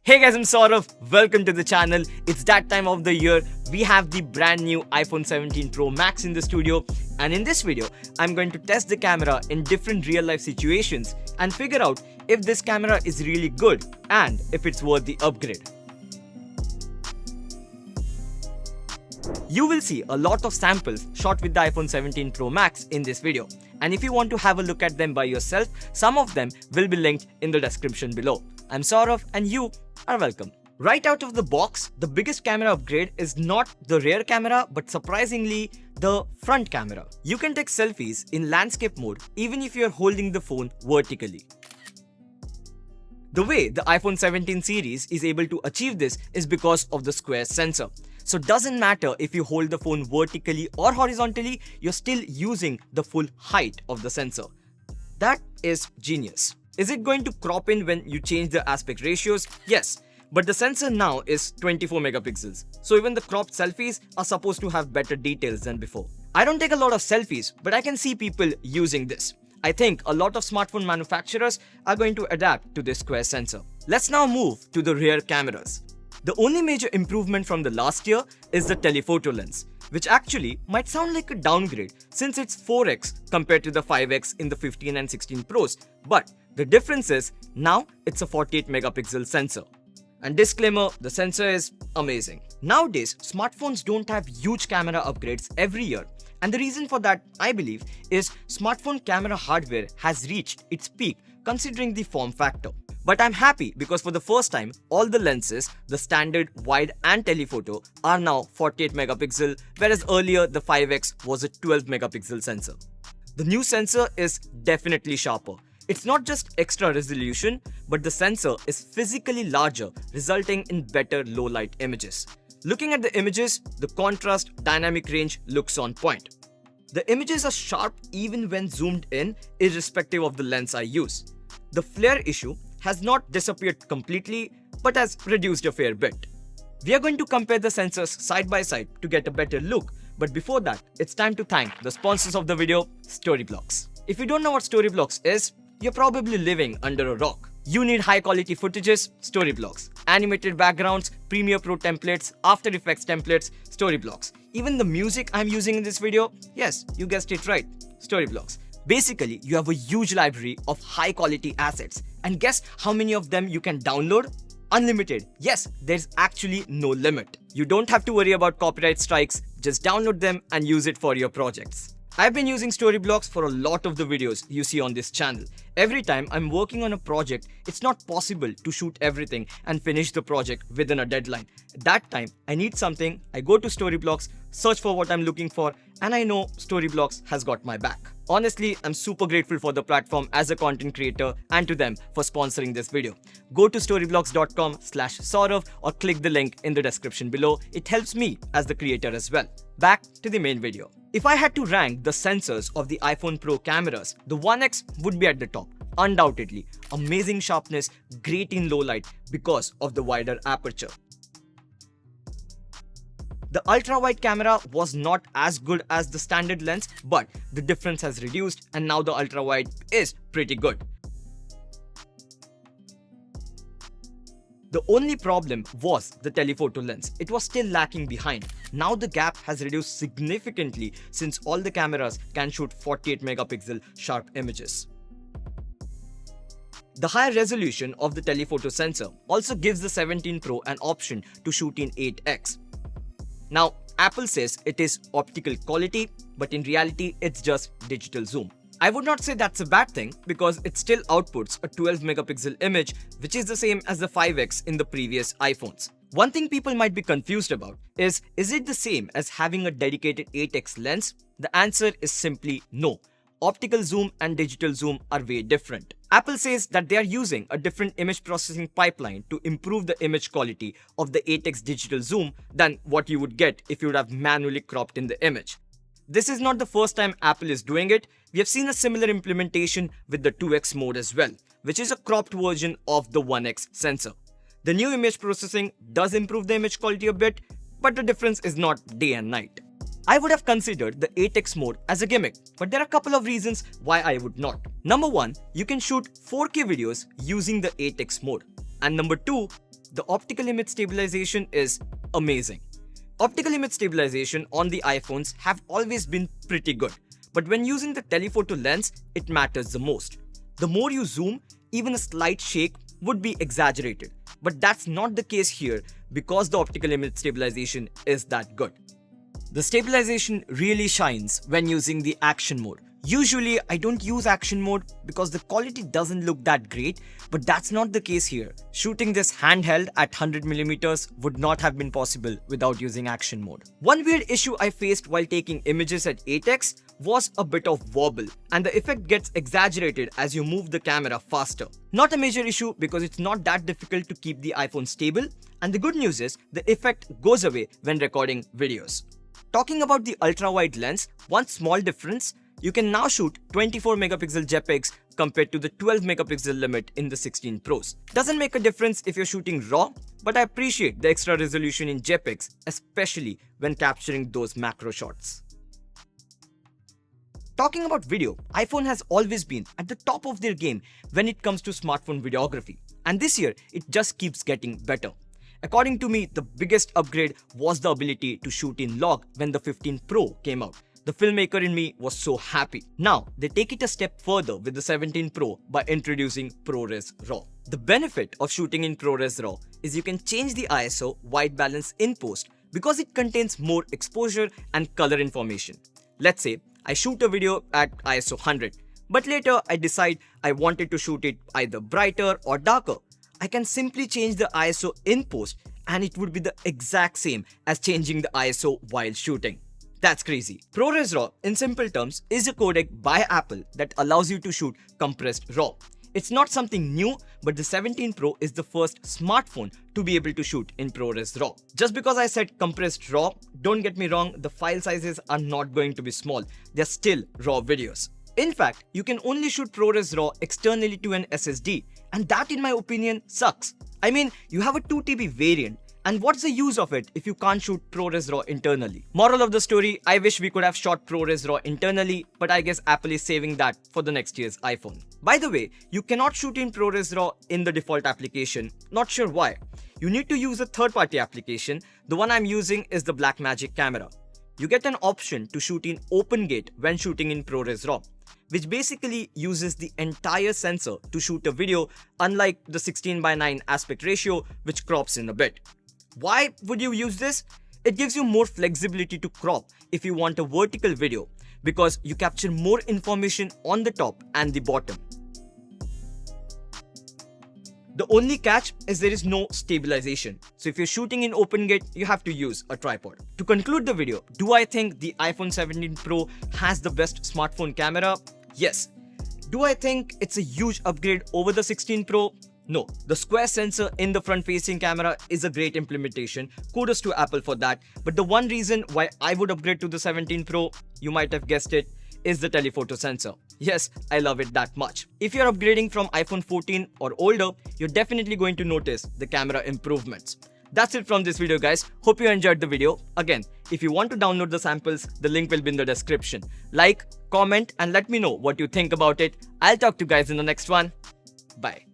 Hey guys, I'm Saurav. Welcome to the channel. It's that time of the year. We have the brand new iPhone 17 Pro Max in the studio, and in this video, I'm going to test the camera in different real life situations and figure out if this camera is really good and if it's worth the upgrade. You will see a lot of samples shot with the iPhone 17 Pro Max in this video, and if you want to have a look at them by yourself, some of them will be linked in the description below. I'm Saurav and you are welcome. Right out of the box, the biggest camera upgrade is not the rear camera but surprisingly the front camera. You can take selfies in landscape mode even if you're holding the phone vertically. The way the iPhone 17 series is able to achieve this is because of the square sensor. So it doesn't matter if you hold the phone vertically or horizontally, you're still using the full height of the sensor. That is genius. Is it going to crop in when you change the aspect ratios? Yes, but the sensor now is 24 megapixels. So even the cropped selfies are supposed to have better details than before. I don't take a lot of selfies, but I can see people using this. I think a lot of smartphone manufacturers are going to adapt to this square sensor. Let's now move to the rear cameras. The only major improvement from the last year is the telephoto lens, which actually might sound like a downgrade since it's 4x compared to the 5x in the 15 and 16 Pros. But the difference is now it's a 48 megapixel sensor. And disclaimer, the sensor is amazing. Nowadays, smartphones don't have huge camera upgrades every year. And the reason for that, I believe, is smartphone camera hardware has reached its peak considering the form factor. But I'm happy because for the first time, all the lenses, the standard, wide and telephoto are now 48 megapixel, whereas earlier the 5x was a 12 megapixel sensor. The new sensor is definitely sharper. It's not just extra resolution, but the sensor is physically larger, resulting in better low light images. Looking at the images, the contrast, dynamic range looks on point. The images are sharp even when zoomed in, irrespective of the lens I use. The flare issue has not disappeared completely, but has reduced a fair bit. We are going to compare the sensors side by side to get a better look, but before that, it's time to thank the sponsors of the video, Storyblocks. If you don't know what Storyblocks is, you're probably living under a rock. You need high quality footages, Storyblocks. Animated backgrounds, Premiere Pro templates, After Effects templates, Storyblocks. Even the music I'm using in this video, yes, you guessed it right, Storyblocks. Basically, you have a huge library of high quality assets. And guess how many of them you can download? Unlimited. Yes, there's actually no limit. You don't have to worry about copyright strikes, just download them and use it for your projects. I've been using Storyblocks for a lot of the videos you see on this channel. Every time I'm working on a project, it's not possible to shoot everything and finish the project within a deadline. At that time, I need something, I go to Storyblocks, search for what I'm looking for, and I know Storyblocks has got my back. Honestly, I'm super grateful for the platform as a content creator and to them for sponsoring this video. Go to storyblocks.com/Saurav or click the link in the description below. It helps me as the creator as well. Back to the main video. If I had to rank the sensors of the iPhone Pro cameras, the 1x would be at the top. Undoubtedly, amazing sharpness, great in low light because of the wider aperture. The ultra-wide camera was not as good as the standard lens, but the difference has reduced and now the ultra-wide is pretty good. The only problem was the telephoto lens. It was still lacking behind. Now the gap has reduced significantly since all the cameras can shoot 48 megapixel sharp images. The higher resolution of the telephoto sensor also gives the 17 Pro an option to shoot in 8x. Now, Apple says it is optical quality, but in reality, it's just digital zoom. I would not say that's a bad thing because it still outputs a 12 megapixel image, which is the same as the 5x in the previous iPhones. One thing people might be confused about is it the same as having a dedicated 8x lens? The answer is simply no. Optical zoom and digital zoom are way different. Apple says that they are using a different image processing pipeline to improve the image quality of the 8x digital zoom than what you would get if you would have manually cropped in the image. This is not the first time Apple is doing it. We have seen a similar implementation with the 2x mode as well, which is a cropped version of the 1x sensor. The new image processing does improve the image quality a bit, but the difference is not day and night. I would have considered the 8x mode as a gimmick, but there are a couple of reasons why I would not. Number one, you can shoot 4K videos using the 8x mode. And number two, the optical image stabilization is amazing. Optical image stabilization on the iPhones have always been pretty good, but when using the telephoto lens, it matters the most. The more you zoom, even a slight shake would be exaggerated, but that's not the case here because the optical image stabilization is that good. The stabilization really shines when using the action mode. Usually, I don't use action mode because the quality doesn't look that great, but that's not the case here. Shooting this handheld at 100mm would not have been possible without using action mode. One weird issue I faced while taking images at 8x was a bit of wobble, and the effect gets exaggerated as you move the camera faster. Not a major issue because it's not that difficult to keep the iPhone stable, and the good news is the effect goes away when recording videos. Talking about the ultra-wide lens, one small difference: you can now shoot 24MP JPEGs compared to the 12MP limit in the 16 Pros. Doesn't make a difference if you're shooting RAW, but I appreciate the extra resolution in JPEGs, especially when capturing those macro shots. Talking about video, iPhone has always been at the top of their game when it comes to smartphone videography, and this year it just keeps getting better. According to me, the biggest upgrade was the ability to shoot in log when the 15 Pro came out. The filmmaker in me was so happy. Now, they take it a step further with the 17 Pro by introducing ProRes RAW. The benefit of shooting in ProRes RAW is you can change the ISO white balance in post because it contains more exposure and color information. Let's say I shoot a video at ISO 100, but later I decide I wanted to shoot it either brighter or darker. I can simply change the ISO in post and it would be the exact same as changing the ISO while shooting. That's crazy. ProRes RAW, in simple terms, is a codec by Apple that allows you to shoot compressed RAW. It's not something new, but the 17 Pro is the first smartphone to be able to shoot in ProRes RAW. Just because I said compressed RAW, don't get me wrong, the file sizes are not going to be small. They're still RAW videos. In fact, you can only shoot ProRes RAW externally to an SSD, and that in my opinion sucks. I mean, you have a 2TB variant, and what's the use of it if you can't shoot ProRes RAW internally? Moral of the story, I wish we could have shot ProRes RAW internally, but I guess Apple is saving that for the next year's iPhone. By the way, you cannot shoot in ProRes RAW in the default application. Not sure why. You need to use a third-party application. The one I'm using is the Blackmagic camera. You get an option to shoot in OpenGate when shooting in ProRes RAW, which basically uses the entire sensor to shoot a video, unlike the 16:9 aspect ratio, which crops in a bit. Why would you use this? It gives you more flexibility to crop if you want a vertical video, because you capture more information on the top and the bottom. The only catch is there is no stabilization. So if you're shooting in OpenGate, you have to use a tripod. To conclude the video, do I think the iPhone 17 Pro has the best smartphone camera? Yes. Do I think it's a huge upgrade over the 16 Pro? No. The square sensor in the front-facing camera is a great implementation. Kudos to Apple for that. But the one reason why I would upgrade to the 17 Pro, you might have guessed it, is the telephoto sensor. Yes, I love it that much. If you're upgrading from iPhone 14 or older, you're definitely going to notice the camera improvements. That's it from this video, guys. Hope you enjoyed the video. Again, if you want to download the samples, the link will be in the description. Like, comment, and let me know what you think about it. I'll talk to you guys in the next one. Bye.